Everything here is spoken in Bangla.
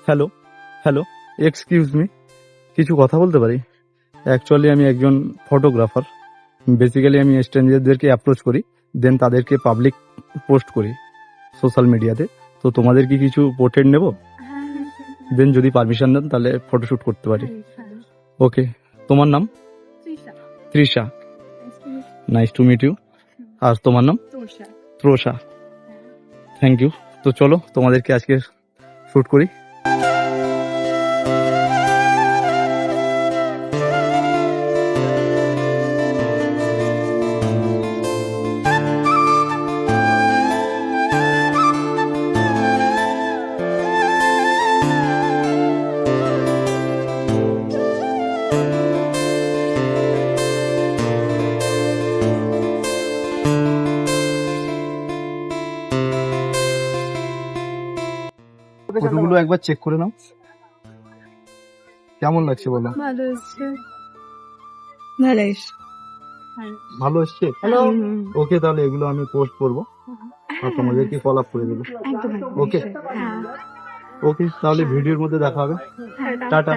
হ্যালো হ্যালো, এক্সকিউজ মি, কিছু কথা বলতে পারি? অ্যাকচুয়ালি আমি একজন ফটোগ্রাফার। বেসিক্যালি আমি স্ট্রেঞ্জারদেরকে অ্যাপ্রোচ করি, দেন তাদেরকে পাবলিক পোস্ট করি সোশ্যাল মিডিয়াতে। তো তোমাদের কি কিছু পোর্ট্রেট নেব? দেন যদি পারমিশন দেন তাহলে ফটোশ্যুট করতে পারি। ওকে, তোমার নাম? Trisha. Nice to meet you. আর তোমার নাম? ত্রষা। Thank you. তো চলো তোমাদেরকে আজকে শ্যুট করি। ফটোগুলো একবার চেক করে নাও, কেমন লাগছে বলো? ভালো এসছে। ভালো এসছে। ভালো এসছে? ওকে, তাহলে এগুলো আমি পোস্ট করবো আর তোমাদেরকে ফলো আপ করে দেবো। ওকে ওকে, তাহলে ভিডিওর মধ্যে দেখা হবে। টাটা।